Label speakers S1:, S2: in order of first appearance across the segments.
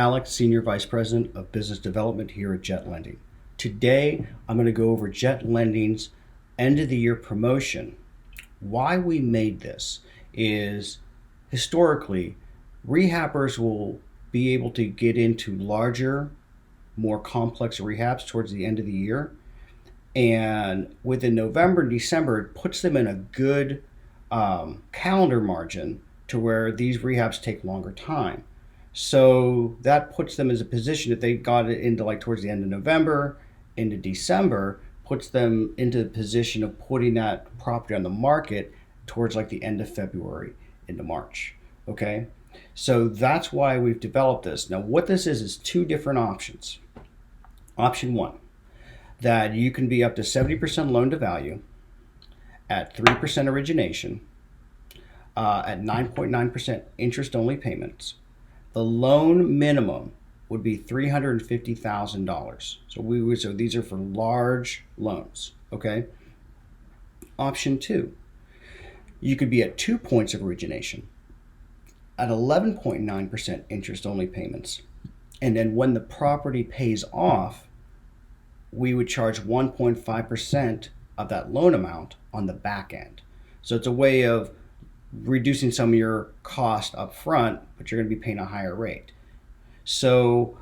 S1: Alex, Senior Vice President of Business Development here at Jet Lending. Today, I'm going to go over Jet Lending's end of the year promotion. Why we made this is historically, rehabbers will be able to get into larger, more complex rehabs towards the end of the year. And within November and December, it puts them in a good calendar margin to where these rehabs take longer time. So that puts them as a position, if they got it into like towards the end of November, into December, puts them into the position of putting that property on the market towards like the end of February into March. Okay. So that's why we've developed this. Now, what this is two different options. Option one, that you can be up to 70% loan to value at 3% origination, at 9.9% interest only payments. The loan minimum would be $350,000. So these are for large loans, okay? Option two, you could be at 2 points of origination at 11.9% interest only payments. And then when the property pays off, we would charge 1.5% of that loan amount on the back end. So it's a way of reducing some of your cost up front, but you're going to be paying a higher rate. So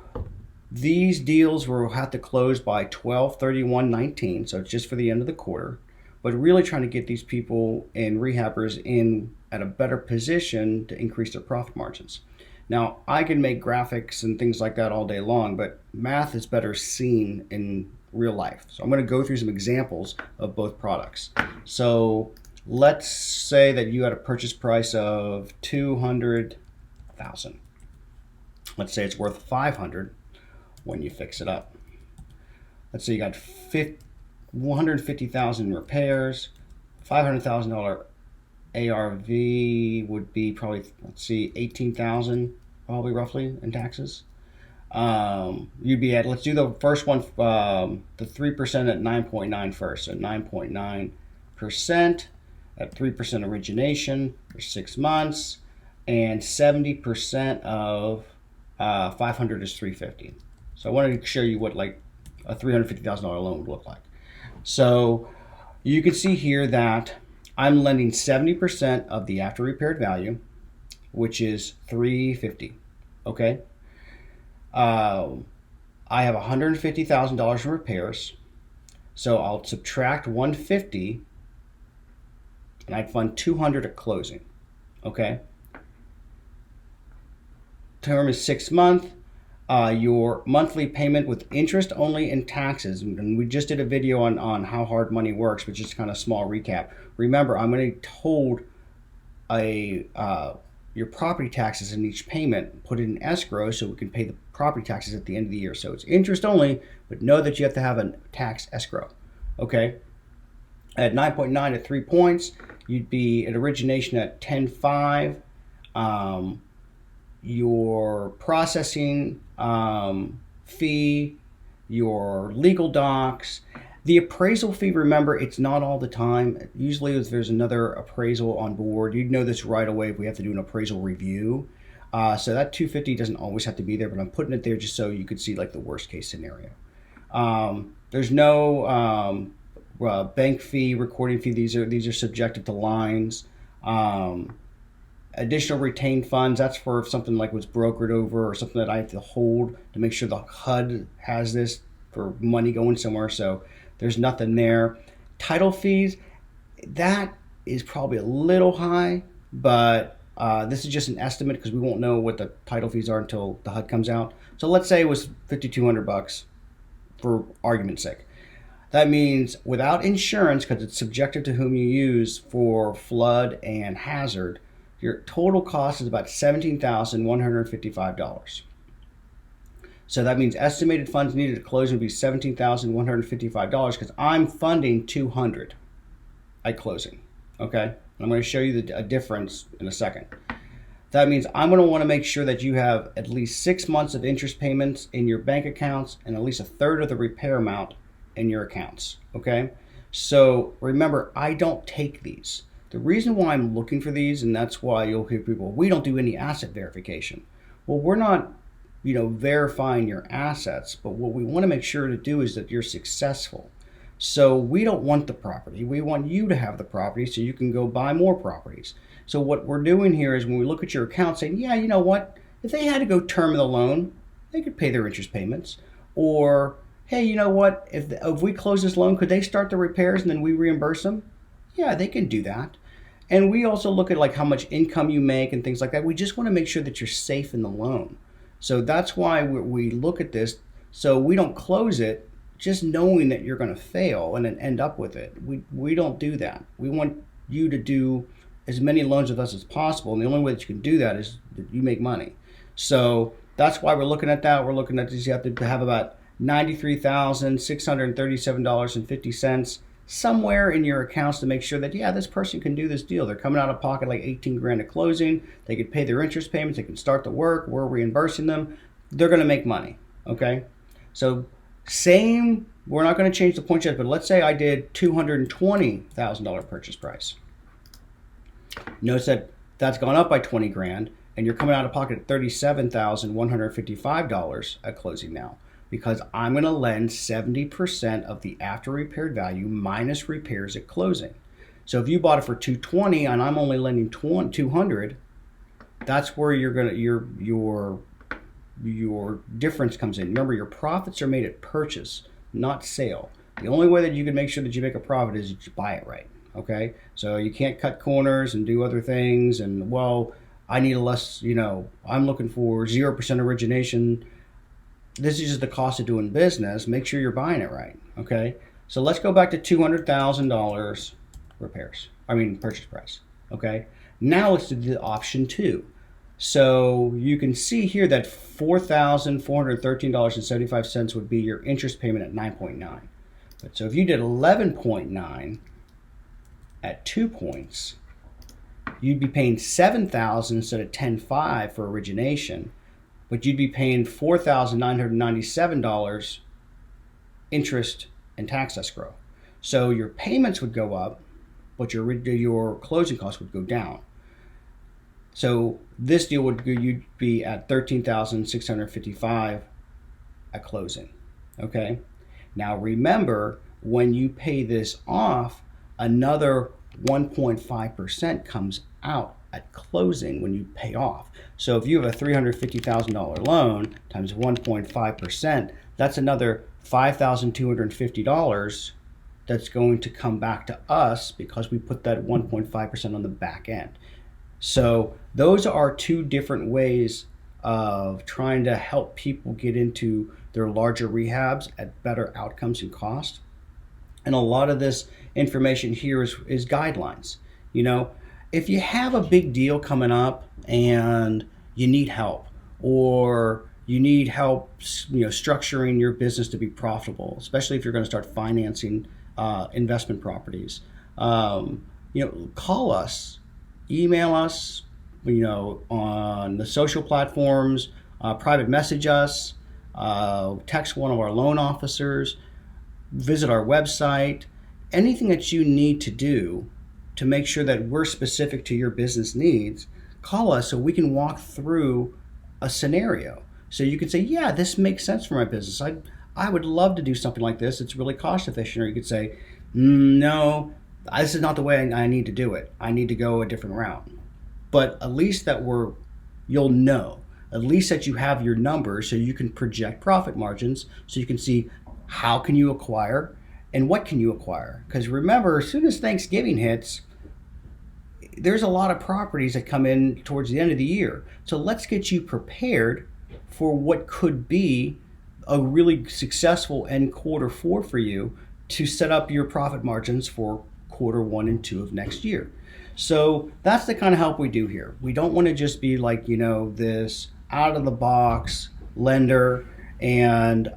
S1: these deals will have to close by 12/31/19, so it's just for the end of the quarter, but really trying to get these people and rehabbers in at a better position to increase their profit margins. Now, I can make graphics and things like that all day long, but math is better seen in real life. So I'm going to go through some examples of both products. So let's say that you had a purchase price of $200,000. Let's say it's worth $500 when you fix it up. Let's say you got $150,000 in repairs, $500,000 ARV would be probably, let's see, $18,000 probably roughly in taxes. You'd be at, let's do the first one, the 3% at 9.9 first. So 9.9% at 3% origination for 6 months, and 70% of 500 is 350. So I wanted to show you what like a $350,000 loan would look like. So you can see here that I'm lending 70% of the after repaired value, which is 350. Okay. I have $150,000 in repairs, so I'll subtract 150, and I'd fund 200 at closing. Okay. Term is 6 months. Your monthly payment with interest only and taxes, and we just did a video on how hard money works, but just kind of small recap. Remember, I'm going to hold your property taxes in each payment, put it in escrow so we can pay the property taxes at the end of the year. So it's interest only, but know that you have to have a tax escrow. Okay. At 9.9 at 3 points, you'd be at origination at 10.5. Your processing fee, your legal docs, the appraisal fee, remember, it's not all the time. Usually if there's another appraisal on board, you'd know this right away if we have to do an appraisal review. So that 250 doesn't always have to be there, but I'm putting it there just so you could see like the worst case scenario. There's no bank fee, recording fee. These are subjected to lines. Additional retained funds, that's for if something like was brokered over or something that I have to hold to make sure the HUD has this for money going somewhere. So there's nothing there. Title fees, that is probably a little high, but this is just an estimate because we won't know what the title fees are until the HUD comes out. So let's say it was $5,200 for argument's sake. That means without insurance, because it's subjective to whom you use for flood and hazard, your total cost is about $17,155. So that means estimated funds needed to close would be $17,155 because I'm funding $200 at closing. Okay, and I'm going to show you a difference in a second. That means I'm going to want to make sure that you have at least 6 months of interest payments in your bank accounts and at least a third of the repair amount in your accounts. Okay, so remember, I don't take these. The reason why I'm looking for these, and that's why you'll hear people, we don't do any asset verification. Well, we're not verifying your assets, but what we want to make sure to do is that you're successful. So we don't want the property. We want you to have the property so you can go buy more properties. So what we're doing here is when we look at your account saying, yeah, you know what? If they had to go term the loan, they could pay their interest payments. Or, hey, you know what? If we close this loan, could they start the repairs and then we reimburse them? Yeah, they can do that. And we also look at like how much income you make and things like that. We just want to make sure that you're safe in the loan. So that's why we look at this. So we don't close it just knowing that you're going to fail and then end up with it. We don't do that. We want you to do as many loans with us as possible. And the only way that you can do that is that you make money. So that's why we're looking at that. We're looking at this. You have to have about $93,637.50 somewhere in your accounts to make sure that, yeah, this person can do this deal. They're coming out of pocket like 18 grand at closing. They could pay their interest payments. They can start the work. We're reimbursing them. They're going to make money. Okay. So we're not going to change the point yet, but let's say I did $220,000 purchase price. Notice that that's gone up by 20 grand and you're coming out of pocket at $37,155 at closing now, because I'm going to lend 70% of the after repaired value minus repairs at closing. So if you bought it for $220 and I'm only lending $200, that's where your difference comes in. Remember, your profits are made at purchase, not sale. The only way that you can make sure that you make a profit is that you buy it right. Okay, so you can't cut corners and do other things. And well, I need a less. I'm looking for 0% origination. This is just the cost of doing business. Make sure you're buying it right. Okay, so let's go back to $200,000 purchase price. Okay, now let's do the option 2. So you can see here that $4,413.75 would be your interest payment at 9.9. But so if you did 11.9 at 2 points, you'd be paying $7,000 instead of $10,500 for origination, but you'd be paying $4,997 interest and tax escrow. So your payments would go up, but your closing costs would go down. So this deal you'd be at $13,655 at closing. Okay. Now remember, when you pay this off, another 1.5% comes out at closing when you pay off. So if you have a $350,000 loan times 1.5%, that's another $5,250 that's going to come back to us because we put that 1.5% on the back end. So those are 2 different ways of trying to help people get into their larger rehabs at better outcomes and cost. And a lot of this information here is guidelines. If you have a big deal coming up and you need help, or you need help, structuring your business to be profitable, especially if you're going to start financing investment properties, call us, email us, on the social platforms, private message us, text one of our loan officers, visit our website. Anything that you need to do to make sure that we're specific to your business needs, call us so we can walk through a scenario. So you can say, yeah, this makes sense for my business. I would love to do something like this. It's really cost efficient. Or you could say, no, this is not the way I need to do it. I need to go a different route. But at least that you'll know, at least that you have your numbers so you can project profit margins, so you can see how can you acquire and what can you acquire. Because remember, as soon as Thanksgiving hits, there's a lot of properties that come in towards the end of the year. So let's get you prepared for what could be a really successful end Q4 for you to set up your profit margins for Q1 and 2 of next year. So that's the kind of help we do here. We don't want to just be like, this out of the box lender and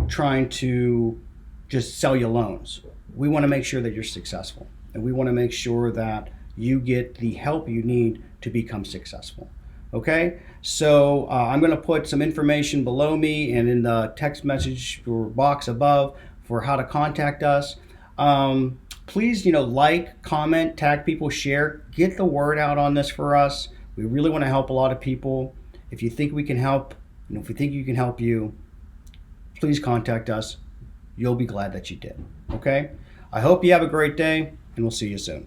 S1: trying to just sell you loans. We want to make sure that you're successful, and we want to make sure that you get the help you need to become successful. Okay, so I'm going to put some information below me and in the text message box above for how to contact us. Please, like, comment, tag people, share, get the word out on this for us. We really want to help a lot of people. If you think we can help And if we think you can help you, please contact us. You'll be glad that you did. Okay? I hope you have a great day, and we'll see you soon.